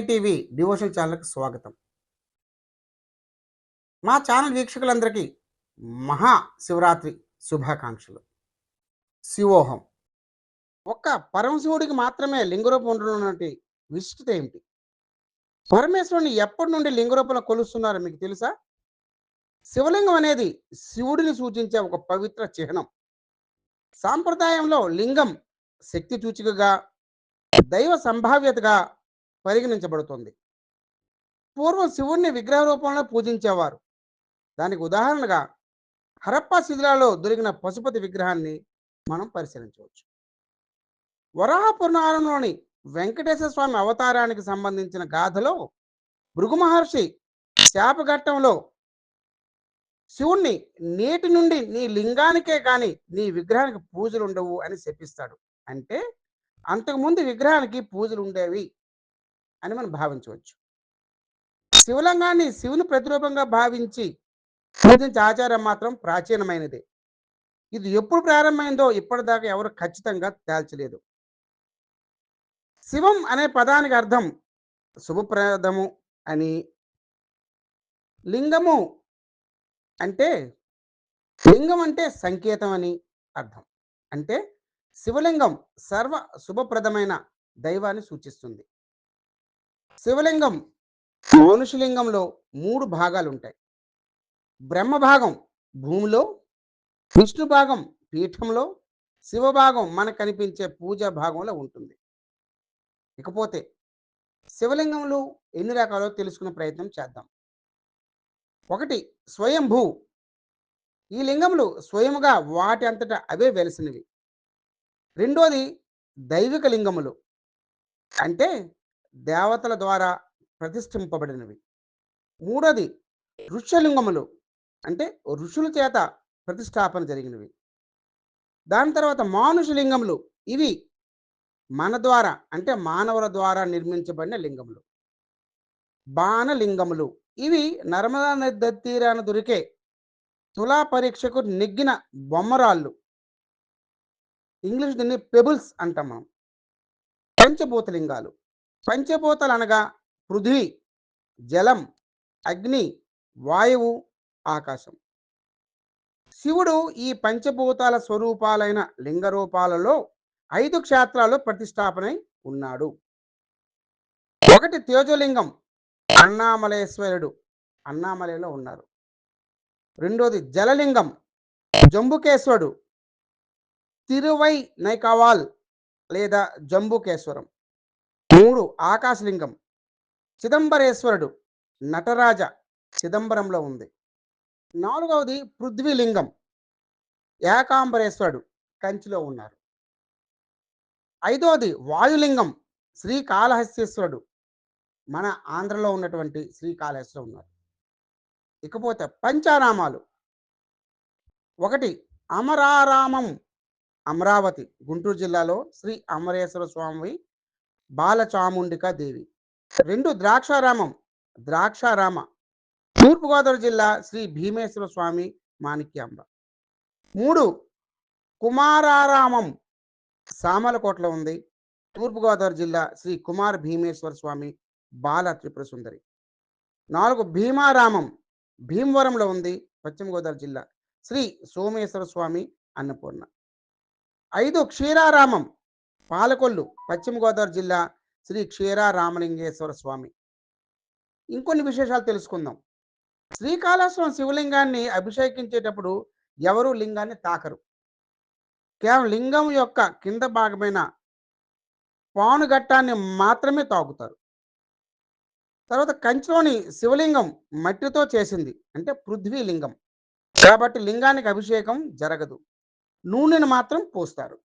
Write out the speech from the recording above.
NTV devotional ఛానల్కి స్వాగతం. మా ఛానల్ వీక్షకులందరికీ మహా శివరాత్రి శుభాకాంక్షలు. శివోహం. ఒక్క పరమశివుడికి మాత్రమే లింగరూపం ఉండనున్నటువంటి విశిష్టత ఏమిటి? పరమేశ్వరుని ఎప్పటి నుండి లింగరూపంలో కొలుస్తున్నారో మీకు తెలుసా? శివలింగం అనేది శివుడిని సూచించే ఒక పవిత్ర చిహ్నం. సాంప్రదాయంలో లింగం శక్తి సూచికగా, దైవ సంభావ్యతగా పరిగణించబడుతుంది. పూర్వం శివుణ్ణి విగ్రహ రూపంలో పూజించేవారు. దానికి ఉదాహరణగా హరప్పా శిథిలాల్లో దొరికిన పశుపతి విగ్రహాన్ని మనం పరిశీలించవచ్చు. వరాహ పురాణంలోని వెంకటేశ్వర స్వామి అవతారానికి సంబంధించిన గాథలో భృగు మహర్షి శాపఘట్టంలో శివుణ్ణి నేటి నుండి నీ లింగానికే కానీ నీ విగ్రహానికి పూజలు ఉండవు అని శపిస్తాడు. అంటే అంతకుముందు విగ్రహానికి పూజలు ఉండేవి అని మనం భావించవచ్చు. శివలింగాన్ని శివుని ప్రతిరూపంగా భావించి పూజించే ఆచారం మాత్రం ప్రాచీనమైనదే. ఇది ఎప్పుడు ప్రారంభమైందో ఇప్పటిదాకా ఎవరు ఖచ్చితంగా తేల్చలేదు. శివం అనే పదానికి అర్థం శుభప్రదము అని, లింగము అంటే లింగం అంటే సంకేతం అని అర్థం. అంటే శివలింగం సర్వ శుభప్రదమైన దైవాన్ని సూచిస్తుంది. శివలింగం మనుషులింగంలో 3 భాగాలు ఉంటాయి. బ్రహ్మ భాగం భూమిలో, విష్ణు భాగం పీఠంలో, శివ భాగం మనకు కనిపించే పూజా భాగంలో ఉంటుంది. ఇకపోతే శివలింగములు ఎన్ని రకాలో తెలుసుకునే ప్రయత్నం చేద్దాం. 1 స్వయంభూ. ఈ లింగములు స్వయముగా వాటి అంతటా అవే వెలిసినవి. 2ది దైవిక లింగములు, అంటే దేవతల ద్వారా ప్రతిష్ఠింపబడినవి. 3ది ఋష్యలింగములు, అంటే ఋషుల చేత ప్రతిష్టాపన జరిగినవి. దాని తర్వాత మానుషలింగములు, ఇవి మన ద్వారా అంటే మానవుల ద్వారా నిర్మించబడిన లింగములు. బాణలింగములు, ఇవి నర్మదా నది తీరాన దొరికే తులా పరీక్షకు నెగ్గిన బొమ్మరాళ్ళు. ఇంగ్లీష్ దీన్ని పెబుల్స్ అంటాం మనం. పంచభూతలింగాలు. పంచభూతాలు అనగా పృథ్వీ, జలం, అగ్ని, వాయువు, ఆకాశం. శివుడు ఈ పంచభూతాల స్వరూపాలైన లింగ రూపాలలో 5 క్షేత్రాల్లో ప్రతిష్టాపనై ఉన్నాడు. 1 తేజోలింగం, అన్నామలేశ్వరుడు, అన్నామలలో ఉన్నారు. 2ది జలలింగం, జంబుకేశ్వరుడు, తిరువై నైకవాల్ లేదా జంబుకేశ్వరం. 3 ఆకాశలింగం, చిదంబరేశ్వరుడు, నటరాజ, చిదంబరంలో ఉంది. 4వది పృథ్వీలింగం, ఏకాంబరేశ్వరుడు, కంచిలో ఉన్నారు. 5వది వాయులింగం, శ్రీకాళహస్తీశ్వరుడు, మన ఆంధ్రలో ఉన్నటువంటి శ్రీకాళహస్తిలో ఉన్నారు. ఇకపోతే పంచారామాలు. 1 అమరారామం, అమరావతి, గుంటూరు జిల్లాలో శ్రీ అమరేశ్వర స్వామి బాలచాముండికా దేవి. 2 ద్రాక్షారామం, ద్రాక్షారామ, తూర్పుగోదావరి జిల్లా శ్రీ భీమేశ్వర స్వామి మాణిక్యాంబ. 3 కుమారారామం, సామలకోటలో ఉంది, తూర్పుగోదావరి జిల్లా శ్రీ కుమార భీమేశ్వర స్వామి బాల త్రిపుర సుందరి. 4 భీమారామం, భీమవరంలో ఉంది, పశ్చిమ గోదావరి జిల్లా శ్రీ సోమేశ్వర స్వామి అన్నపూర్ణ. 5 క్షీరారామం, పాలకొల్లు, పశ్చిమ గోదావరి జిల్లా శ్రీ క్షీరారామలింగేశ్వర స్వామి. ఇంకొన్ని విశేషాలు తెలుసుకుందాం. శ్రీకాళహస్తి శివలింగాన్ని అభిషేకించేటప్పుడు ఎవరు లింగాన్ని తాకరు. కేవలం లింగం యొక్క కింద భాగమైన పానుగట్టాన్ని మాత్రమే తాకుతారు. తర్వాత కంచిలోని శివలింగం మట్టితో చేసింది, అంటే పృథ్వీ లింగం, కాబట్టి లింగానికి అభిషేకం జరగదు. నూనెను మాత్రం పోస్తారు.